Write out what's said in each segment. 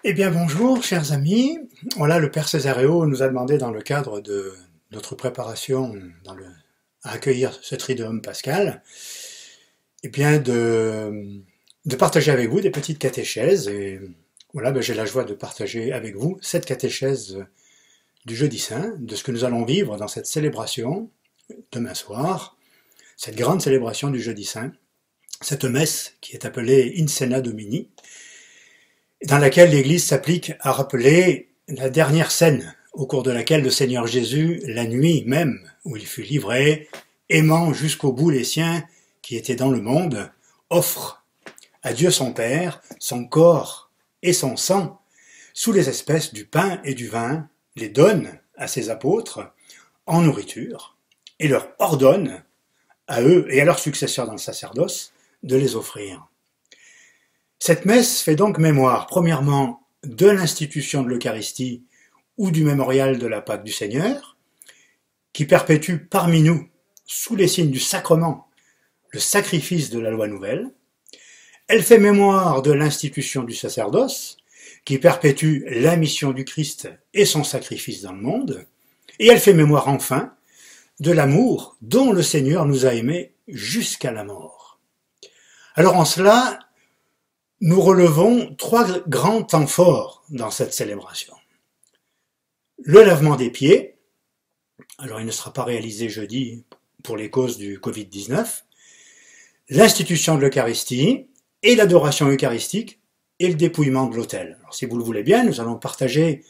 Eh bien bonjour chers amis, voilà le Père Césaréo nous a demandé dans le cadre de notre préparation à accueillir ce Triduum Pascal, eh bien de partager avec vous des petites catéchèses et voilà, j'ai la joie de partager avec vous cette catéchèse du Jeudi Saint, de ce que nous allons vivre dans cette célébration demain soir, cette grande célébration du Jeudi Saint, cette messe qui est appelée In Cena Domini, dans laquelle l'Église s'applique à rappeler la dernière scène au cours de laquelle le Seigneur Jésus, la nuit même où il fut livré, aimant jusqu'au bout les siens qui étaient dans le monde, offre à Dieu son Père son corps et son sang sous les espèces du pain et du vin, les donne à ses apôtres en nourriture et leur ordonne à eux et à leurs successeurs dans le sacerdoce de les offrir. Cette messe fait donc mémoire, premièrement, de l'institution de l'Eucharistie ou du mémorial de la Pâque du Seigneur, qui perpétue parmi nous, sous les signes du sacrement, le sacrifice de la loi nouvelle. Elle fait mémoire de l'institution du sacerdoce, qui perpétue la mission du Christ et son sacrifice dans le monde. Et elle fait mémoire enfin de l'amour dont le Seigneur nous a aimés jusqu'à la mort. Alors en cela, nous relevons trois grands temps forts dans cette célébration. Le lavement des pieds, alors il ne sera pas réalisé jeudi pour les causes du Covid-19, l'institution de l'Eucharistie et l'adoration eucharistique et le dépouillement de l'autel. Alors si vous le voulez bien, nous allons partager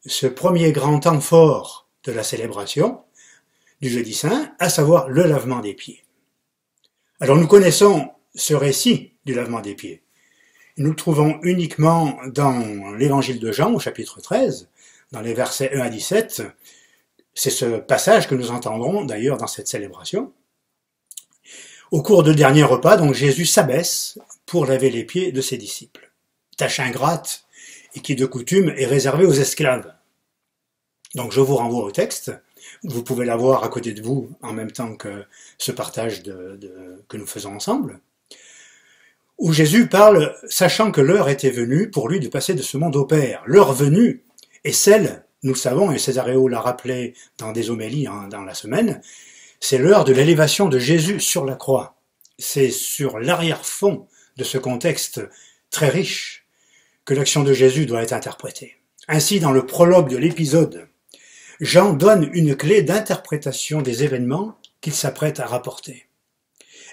ce premier grand temps fort de la célébration du Jeudi Saint, à savoir le lavement des pieds. Alors nous connaissons ce récit du lavement des pieds. Nous le trouvons uniquement dans l'évangile de Jean, au chapitre 13, dans les versets 1 à 17. C'est ce passage que nous entendrons d'ailleurs dans cette célébration. Au cours du dernier repas, donc Jésus s'abaisse pour laver les pieds de ses disciples. Tâche ingrate et qui de coutume est réservée aux esclaves. Donc je vous renvoie au texte. Vous pouvez l'avoir à côté de vous en même temps que ce partage que nous faisons ensemble, où Jésus parle, sachant que l'heure était venue pour lui de passer de ce monde au Père. L'heure venue est celle, nous le savons, et Césaréo l'a rappelé dans des homélies dans la semaine, c'est l'heure de l'élévation de Jésus sur la croix. C'est sur l'arrière-fond de ce contexte très riche que l'action de Jésus doit être interprétée. Ainsi, dans le prologue de l'épisode, Jean donne une clé d'interprétation des événements qu'il s'apprête à rapporter.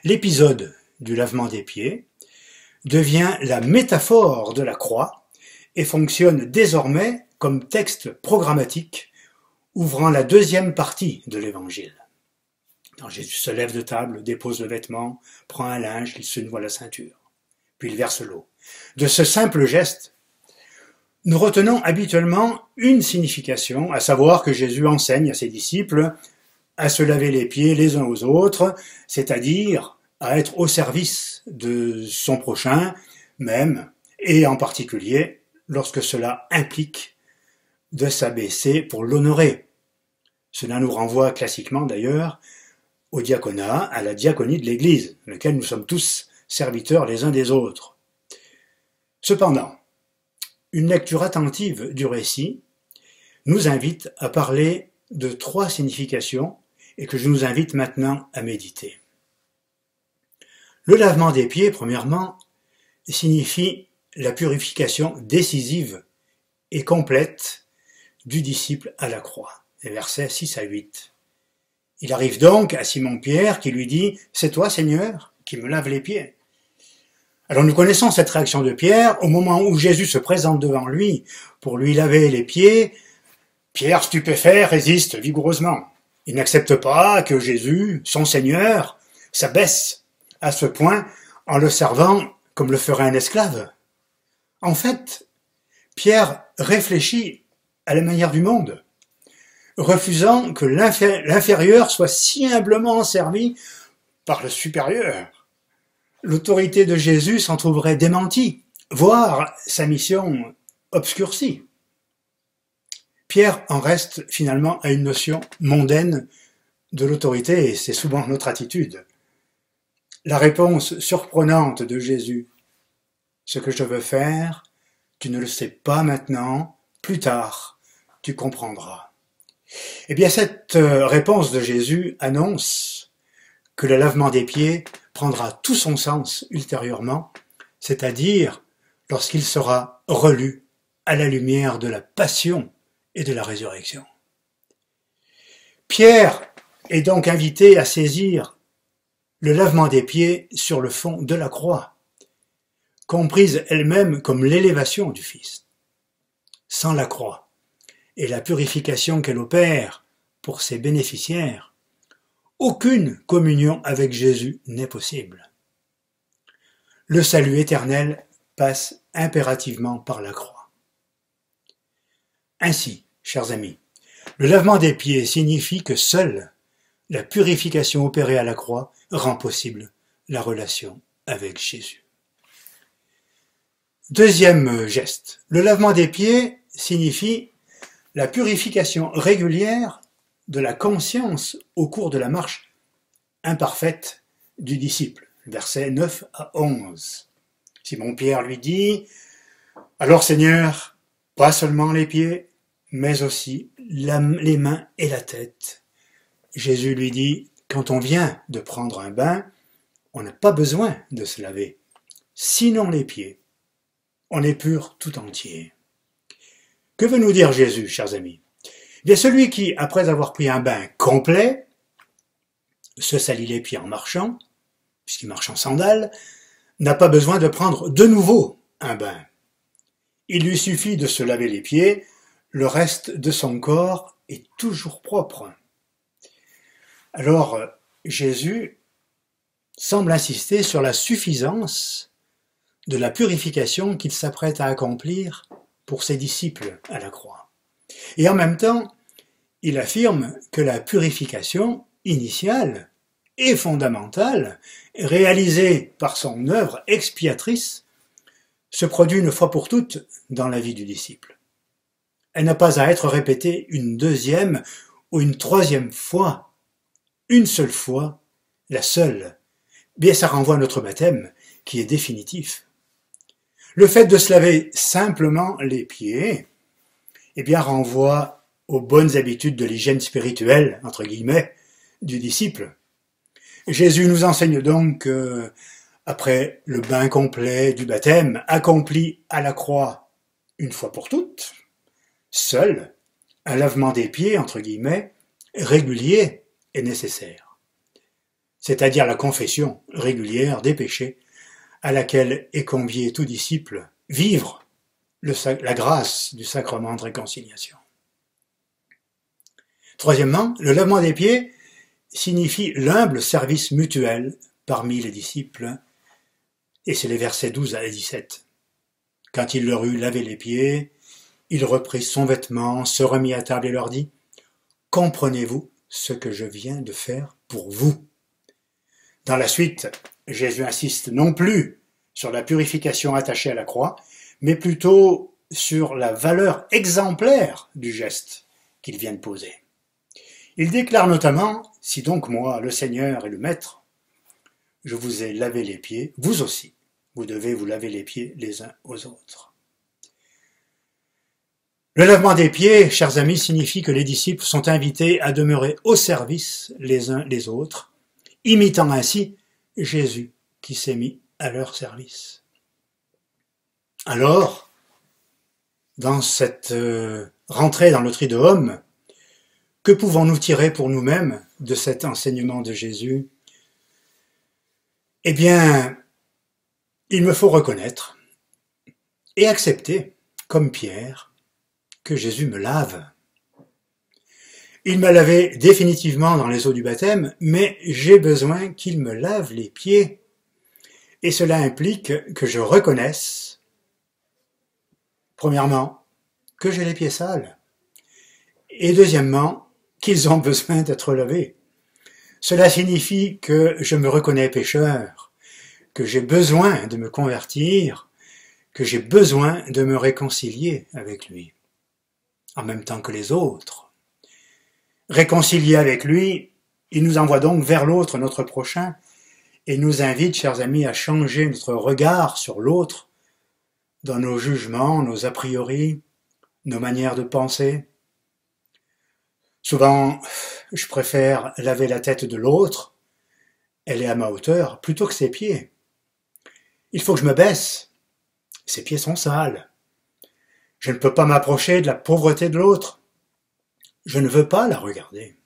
L'épisode du lavement des pieds devient la métaphore de la croix et fonctionne désormais comme texte programmatique ouvrant la deuxième partie de l'évangile. Quand Jésus se lève de table, dépose le vêtement, prend un linge, il se noue à la ceinture, puis il verse l'eau. De ce simple geste, nous retenons habituellement une signification, à savoir que Jésus enseigne à ses disciples à se laver les pieds les uns aux autres, c'est-à-dire à être au service de son prochain, même, et en particulier lorsque cela implique de s'abaisser pour l'honorer. Cela nous renvoie classiquement d'ailleurs au diaconat, à la diaconie de l'Église, dans laquelle nous sommes tous serviteurs les uns des autres. Cependant, une lecture attentive du récit nous invite à parler de trois significations et que je nous invite maintenant à méditer. Le lavement des pieds, premièrement, signifie la purification décisive et complète du disciple à la croix. Les versets 6 à 8. Il arrive donc à Simon-Pierre qui lui dit « C'est toi, Seigneur, qui me laves les pieds ». Alors nous connaissons cette réaction de Pierre au moment où Jésus se présente devant lui pour lui laver les pieds. Pierre, stupéfait, résiste vigoureusement. Il n'accepte pas que Jésus, son Seigneur, s'abaisse à ce point en le servant comme le ferait un esclave. En fait, Pierre réfléchit à la manière du monde, refusant que l'inférieur soit si humblement servi par le supérieur. L'autorité de Jésus s'en trouverait démentie, voire sa mission obscurcie. Pierre en reste finalement à une notion mondaine de l'autorité, et c'est souvent notre attitude. La réponse surprenante de Jésus, « Ce que je veux faire, Tu ne le sais pas maintenant, plus tard, tu comprendras. Eh bien, cette réponse de Jésus annonce que le lavement des pieds prendra tout son sens ultérieurement, c'est-à-dire lorsqu'il sera relu à la lumière de la passion et de la résurrection. Pierre est donc invité à saisir le lavement des pieds sur le fond de la croix, comprise elle-même comme l'élévation du Fils. Sans la croix et la purification qu'elle opère pour ses bénéficiaires, aucune communion avec Jésus n'est possible. Le salut éternel passe impérativement par la croix. Ainsi, chers amis, le lavement des pieds signifie que seule la purification opérée à la croix rend possible la relation avec Jésus. Deuxième geste, le lavement des pieds signifie la purification régulière de la conscience au cours de la marche imparfaite du disciple. Versets 9 à 11. Simon-Pierre lui dit « Alors Seigneur, pas seulement les pieds, mais aussi les mains et la tête. » Jésus lui dit « Quand on vient de prendre un bain, on n'a pas besoin de se laver, sinon les pieds. On est pur tout entier. » Que veut nous dire Jésus, chers amis? Eh bien, celui qui, après avoir pris un bain complet, se salit les pieds en marchant, puisqu'il marche en sandales, n'a pas besoin de prendre de nouveau un bain. Il lui suffit de se laver les pieds, le reste de son corps est toujours propre. Alors, Jésus semble insister sur la suffisance de la purification qu'il s'apprête à accomplir pour ses disciples à la croix. Et en même temps, il affirme que la purification initiale et fondamentale, réalisée par son œuvre expiatrice, se produit une fois pour toutes dans la vie du disciple. Elle n'a pas à être répétée une deuxième ou une troisième fois, une seule fois, la seule. Bien, ça renvoie à notre baptême, qui est définitif. Le fait de se laver simplement les pieds, eh bien, renvoie aux bonnes habitudes de l'hygiène spirituelle, entre guillemets, du disciple. Jésus nous enseigne donc que, après le bain complet du baptême, accompli à la croix une fois pour toutes, seul un lavement des pieds, entre guillemets, régulier est nécessaire. C'est-à-dire la confession régulière des péchés à laquelle est convié tout disciple vivre la grâce du sacrement de réconciliation. Troisièmement, le lavement des pieds signifie l'humble service mutuel parmi les disciples, et c'est les versets 12 à 17. Quand il leur eut lavé les pieds, il reprit son vêtement, se remit à table et leur dit « Comprenez-vous ce que je viens de faire pour vous ?» Dans la suite, Jésus insiste non plus sur la purification attachée à la croix, mais plutôt sur la valeur exemplaire du geste qu'il vient de poser. Il déclare notamment « Si donc moi, le Seigneur et le Maître, je vous ai lavé les pieds, vous aussi, vous devez vous laver les pieds les uns aux autres. » Le lavement des pieds, chers amis, signifie que les disciples sont invités à demeurer au service les uns des autres, imitant ainsi Jésus qui s'est mis à leur service. Alors, dans cette rentrée dans le Triduum, que pouvons-nous tirer pour nous-mêmes de cet enseignement de Jésus? Eh bien, il me faut reconnaître et accepter, comme Pierre, que Jésus me lave. Il m'a lavé définitivement dans les eaux du baptême, mais j'ai besoin qu'il me lave les pieds. Et cela implique que je reconnaisse, premièrement, que j'ai les pieds sales, et deuxièmement, qu'ils ont besoin d'être lavés. Cela signifie que je me reconnais pécheur, que j'ai besoin de me convertir, que j'ai besoin de me réconcilier avec lui, en même temps que les autres. Réconcilier avec lui, il nous envoie donc vers l'autre, notre prochain, et nous invite, chers amis, à changer notre regard sur l'autre dans nos jugements, nos a priori, nos manières de penser. Souvent, je préfère laver la tête de l'autre, elle est à ma hauteur, plutôt que ses pieds. Il faut que je me baisse, ses pieds sont sales. Je ne peux pas m'approcher de la pauvreté de l'autre. Je ne veux pas la regarder.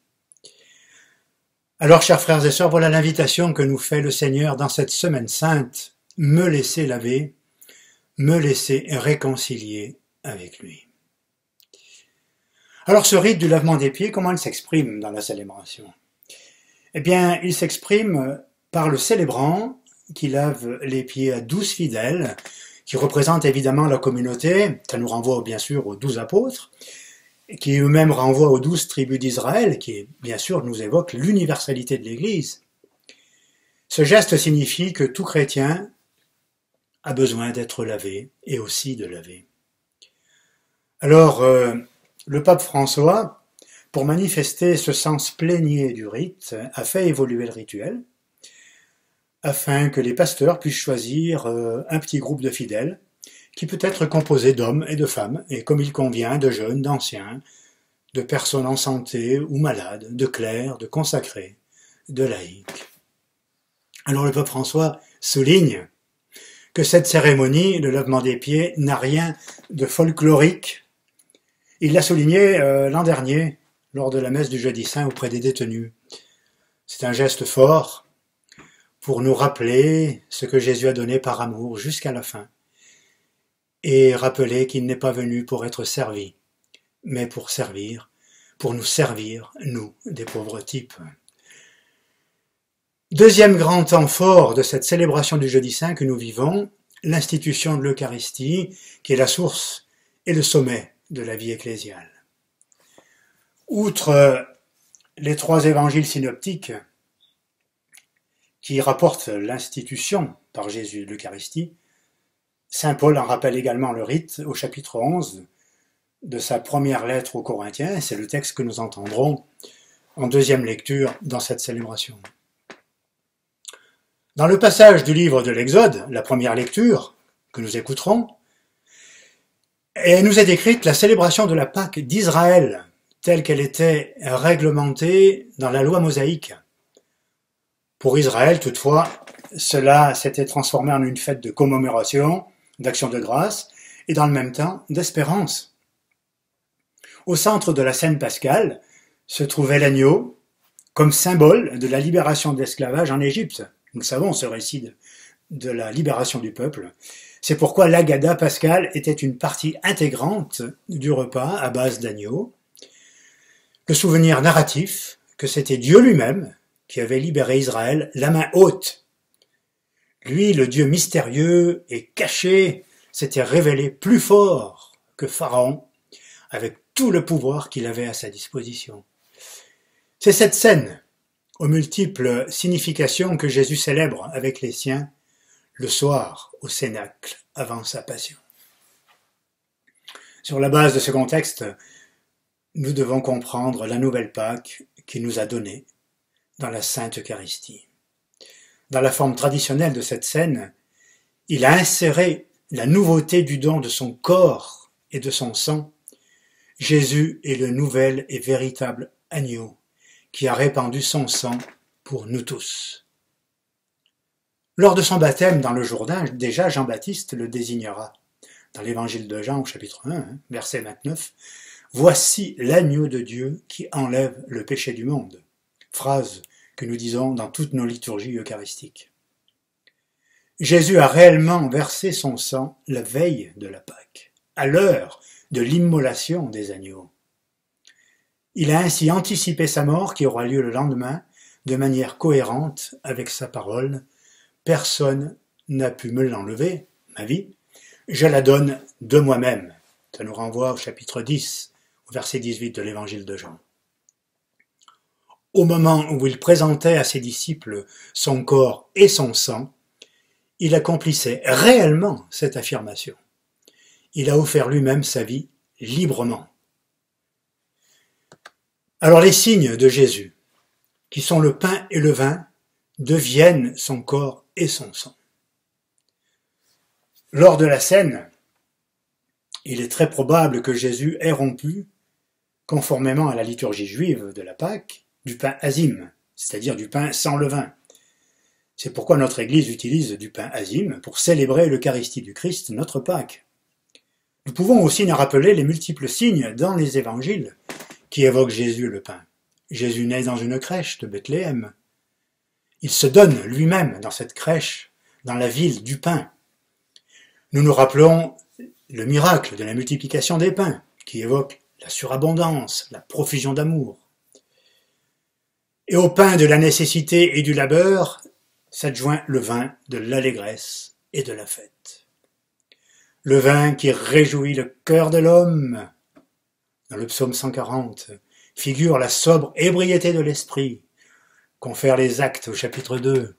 Alors, chers frères et sœurs, voilà l'invitation que nous fait le Seigneur dans cette semaine sainte. Me laisser laver, me laisser réconcilier avec lui. Alors, ce rite du lavement des pieds, comment il s'exprime dans la célébration? Eh bien, il s'exprime par le célébrant qui lave les pieds à 12 fidèles, qui représentent évidemment la communauté. Ça nous renvoie bien sûr aux 12 apôtres, qui eux-mêmes renvoient aux 12 tribus d'Israël, qui bien sûr nous évoque l'universalité de l'Église. Ce geste signifie que tout chrétien a besoin d'être lavé et aussi de laver. Alors, le pape François, pour manifester ce sens plénier du rite, a fait évoluer le rituel, afin que les pasteurs puissent choisir un petit groupe de fidèles, qui peut être composé d'hommes et de femmes, et comme il convient, de jeunes, d'anciens, de personnes en santé ou malades, de clercs, de consacrés, de laïcs. Alors le pape François souligne que cette cérémonie, le lavement des pieds, n'a rien de folklorique. Il l'a souligné l'an dernier, lors de la messe du Jeudi Saint auprès des détenus. C'est un geste fort pour nous rappeler ce que Jésus a donné par amour jusqu'à la fin, et rappeler qu'il n'est pas venu pour être servi, mais pour servir, pour nous servir, nous, des pauvres types. Deuxième grand temps fort de cette célébration du Jeudi Saint que nous vivons, l'institution de l'Eucharistie, qui est la source et le sommet de la vie ecclésiale. Outre les 3 évangiles synoptiques qui rapportent l'institution par Jésus de l'Eucharistie, saint Paul en rappelle également le rite au chapitre 11 de sa première lettre aux Corinthiens. C'est le texte que nous entendrons en deuxième lecture dans cette célébration. Dans le passage du livre de l'Exode, la première lecture que nous écouterons, et nous est décrite la célébration de la Pâque d'Israël, telle qu'elle était réglementée dans la loi mosaïque. Pour Israël, toutefois, cela s'était transformé en une fête de commémoration, d'action de grâce, et dans le même temps d'espérance. Au centre de la scène pascale se trouvait l'agneau, comme symbole de la libération de l'esclavage en Égypte. Nous savons ce récit de la libération du peuple. C'est pourquoi l'agada pascale était une partie intégrante du repas à base d'agneau. Le souvenir narratif que c'était Dieu lui-même qui avait libéré Israël la main haute. Lui, le Dieu mystérieux et caché, s'était révélé plus fort que Pharaon, avec tout le pouvoir qu'il avait à sa disposition. C'est cette scène, aux multiples significations, que Jésus célèbre avec les siens le soir au Cénacle, avant sa passion. Sur la base de ce contexte, nous devons comprendre la nouvelle Pâque qu'il nous a donnée dans la Sainte Eucharistie. Dans la forme traditionnelle de cette scène, il a inséré la nouveauté du don de son corps et de son sang. Jésus est le nouvel et véritable agneau qui a répandu son sang pour nous tous. Lors de son baptême dans le Jourdain, déjà Jean-Baptiste le désignera. Dans l'évangile de Jean au chapitre 1, verset 29, « Voici l'agneau de Dieu qui enlève le péché du monde ». Phrase que nous disons dans toutes nos liturgies eucharistiques. Jésus a réellement versé son sang la veille de la Pâque, à l'heure de l'immolation des agneaux. Il a ainsi anticipé sa mort qui aura lieu le lendemain de manière cohérente avec sa parole. Personne n'a pu me l'enlever, ma vie, je la donne de moi-même. Ça nous renvoie au chapitre 10, au verset 18 de l'évangile de Jean. Au moment où il présentait à ses disciples son corps et son sang, il accomplissait réellement cette affirmation. Il a offert lui-même sa vie librement. Alors les signes de Jésus, qui sont le pain et le vin, deviennent son corps et son sang. Lors de la scène, il est très probable que Jésus ait rompu, conformément à la liturgie juive de la Pâque, du pain azim, c'est-à-dire du pain sans levain. C'est pourquoi notre Église utilise du pain azim pour célébrer l'Eucharistie du Christ, notre Pâque. Nous pouvons aussi nous rappeler les multiples signes dans les évangiles qui évoquent Jésus le pain. Jésus naît dans une crèche de Bethléem. Il se donne lui-même dans cette crèche, dans la ville du pain. Nous nous rappelons le miracle de la multiplication des pains, qui évoque la surabondance, la profusion d'amour. Et au pain de la nécessité et du labeur s'adjoint le vin de l'allégresse et de la fête. Le vin qui réjouit le cœur de l'homme, dans le psaume 140, figure la sobre ébriété de l'esprit, confère les Actes au chapitre 2.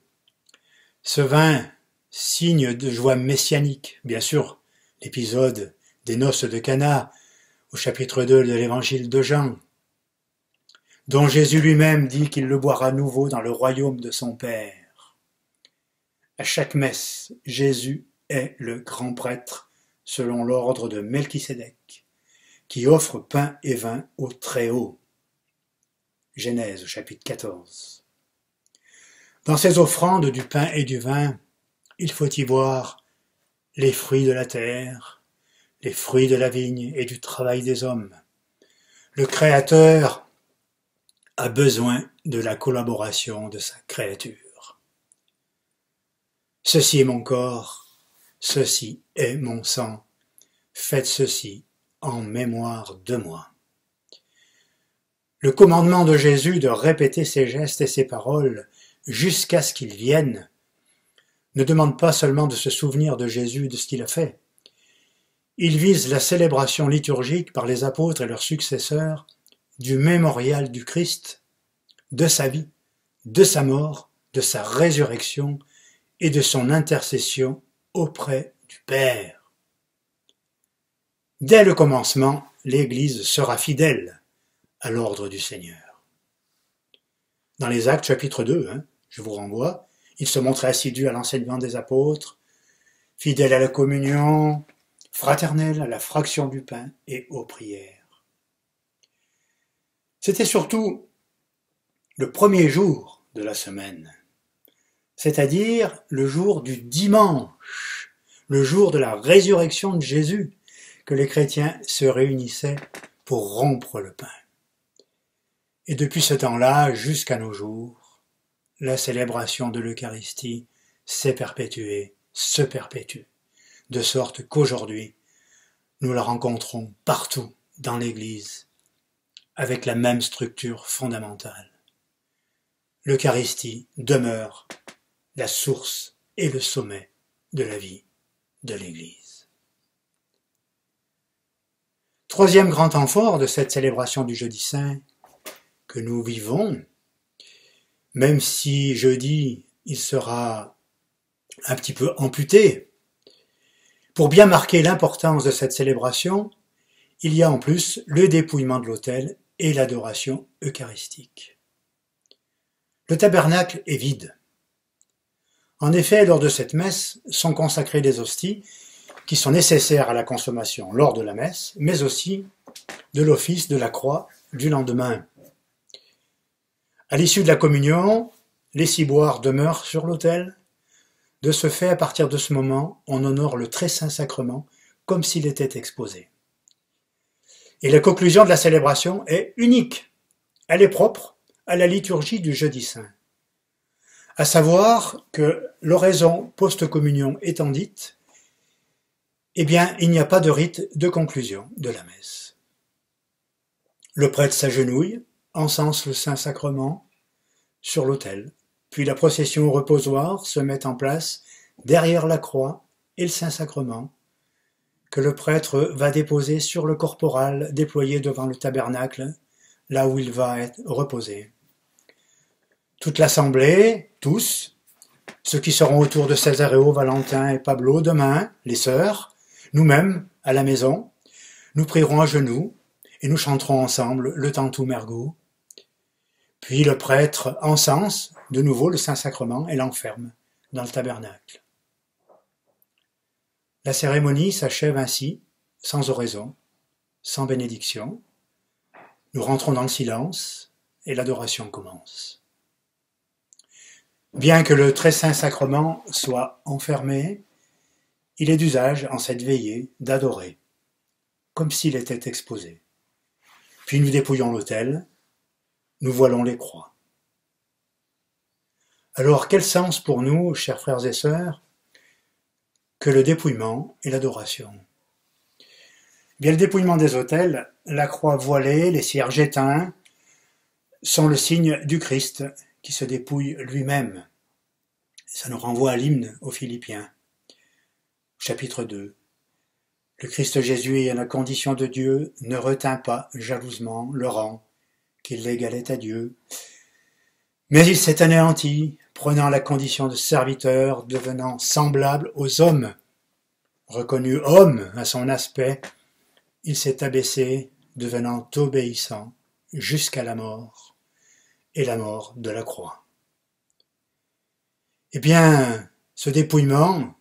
Ce vin, signe de joie messianique, bien sûr, l'épisode des noces de Cana au chapitre 2 de l'évangile de Jean, dont Jésus lui-même dit qu'il le boira à nouveau dans le royaume de son Père. À chaque messe, Jésus est le grand prêtre selon l'ordre de Melchisédek, qui offre pain et vin au Très-Haut. Genèse, chapitre 14. Dans ces offrandes du pain et du vin, il faut y voir les fruits de la terre, les fruits de la vigne et du travail des hommes. Le Créateur a besoin de la collaboration de sa créature. Ceci est mon corps, ceci est mon sang, faites ceci en mémoire de moi. Le commandement de Jésus de répéter ses gestes et ses paroles jusqu'à ce qu'il vienne ne demande pas seulement de se souvenir de Jésus et de ce qu'il a fait. Il vise la célébration liturgique par les apôtres et leurs successeurs du mémorial du Christ, de sa vie, de sa mort, de sa résurrection et de son intercession auprès du Père. Dès le commencement, l'Église sera fidèle à l'ordre du Seigneur. Dans les Actes chapitre 2, je vous renvoie, il se montrait assidu à l'enseignement des apôtres, fidèle à la communion, fraternel à la fraction du pain et aux prières. C'était surtout le premier jour de la semaine, c'est-à-dire le jour du dimanche, le jour de la résurrection de Jésus, que les chrétiens se réunissaient pour rompre le pain. Et depuis ce temps-là, jusqu'à nos jours, la célébration de l'Eucharistie s'est perpétuée, se perpétue, de sorte qu'aujourd'hui, nous la rencontrons partout dans l'Église, avec la même structure fondamentale. L'Eucharistie demeure la source et le sommet de la vie de l'Église. Troisième grand temps fort de cette célébration du Jeudi Saint que nous vivons, même si jeudi il sera un petit peu amputé, pour bien marquer l'importance de cette célébration, il y a en plus le dépouillement de l'autel et l'adoration eucharistique. Le tabernacle est vide. En effet, lors de cette messe sont consacrées des hosties qui sont nécessaires à la consommation lors de la messe, mais aussi de l'office de la croix du lendemain. À l'issue de la communion, les ciboires demeurent sur l'autel. De ce fait, à partir de ce moment, on honore le très saint sacrement comme s'il était exposé. Et la conclusion de la célébration est unique. Elle est propre à la liturgie du Jeudi Saint. À savoir que l'oraison post-communion étant dite, eh bien, il n'y a pas de rite de conclusion de la messe. Le prêtre s'agenouille, encense le Saint-Sacrement sur l'autel, puis la procession au reposoir se met en place derrière la croix et le Saint-Sacrement, que le prêtre va déposer sur le corporal déployé devant le tabernacle, là où il va être reposé. Toute l'assemblée, tous, ceux qui seront autour de Césaréo, Valentin et Pablo demain, les sœurs, nous-mêmes, à la maison, nous prierons à genoux et nous chanterons ensemble le Tantum Ergo. Puis le prêtre encense de nouveau le Saint-Sacrement et l'enferme dans le tabernacle. La cérémonie s'achève ainsi sans oraison, sans bénédiction. Nous rentrons dans le silence et l'adoration commence. Bien que le très saint sacrement soit enfermé, il est d'usage en cette veillée d'adorer, comme s'il était exposé. Puis nous dépouillons l'autel, nous voilons les croix. Alors quel sens pour nous, chers frères et sœurs, que le dépouillement et l'adoration? Bien, le dépouillement des autels, la croix voilée, les cierges éteints, sont le signe du Christ qui se dépouille lui-même. Ça nous renvoie à l'hymne aux Philippiens, chapitre 2. Le Christ Jésus, ayant la condition de Dieu, ne retint pas jalousement le rang qu'il l'égalait à Dieu, mais il s'est anéanti, prenant la condition de serviteur, devenant semblable aux hommes. Reconnu homme à son aspect, il s'est abaissé, devenant obéissant jusqu'à la mort, et la mort de la croix. Eh bien, ce dépouillement,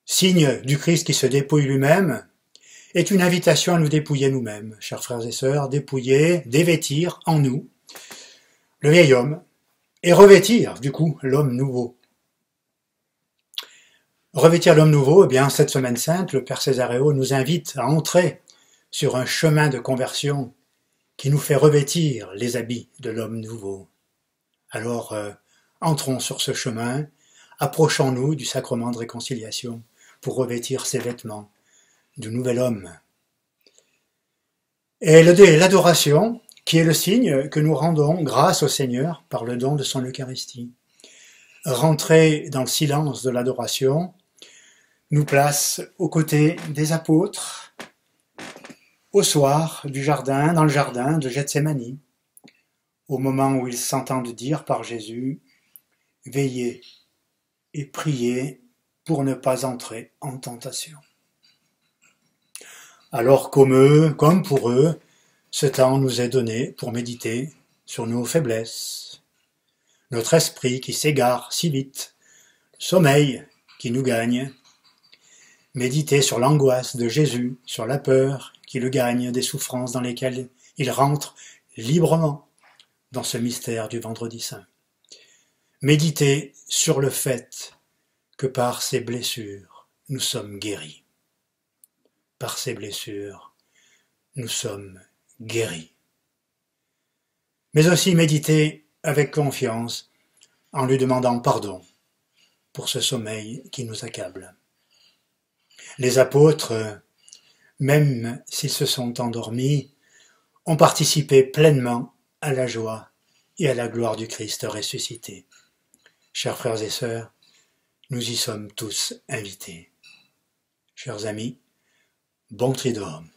signe du Christ qui se dépouille lui-même, est une invitation à nous dépouiller nous-mêmes, chers frères et sœurs, dépouiller, dévêtir en nous le vieil homme, et revêtir, du coup, l'homme nouveau. Revêtir l'homme nouveau, eh bien, cette semaine sainte, le Père Césaréo nous invite à entrer sur un chemin de conversion qui nous fait revêtir les habits de l'homme nouveau. Alors, entrons sur ce chemin, approchons-nous du sacrement de réconciliation pour revêtir ces vêtements du nouvel homme. Et l'adoration, qui est le signe que nous rendons grâce au Seigneur par le don de son Eucharistie. Rentrer dans le silence de l'adoration nous place aux côtés des apôtres, au soir du jardin, dans le jardin de Gethsémani, au moment où ils s'entendent dire par Jésus « Veillez et priez pour ne pas entrer en tentation ». Alors comme pour eux, ce temps nous est donné pour méditer sur nos faiblesses, notre esprit qui s'égare si vite, le sommeil qui nous gagne, méditer sur l'angoisse de Jésus, sur la peur qui le gagne, des souffrances dans lesquelles il rentre librement dans ce mystère du Vendredi Saint. Méditer sur le fait que par ses blessures, nous sommes guéris. Par ses blessures, nous sommes guéris. Mais aussi méditer avec confiance en lui demandant pardon pour ce sommeil qui nous accable. Les apôtres, même s'ils se sont endormis, ont participé pleinement à la joie et à la gloire du Christ ressuscité. Chers frères et sœurs, nous y sommes tous invités. Chers amis, bon Triduum.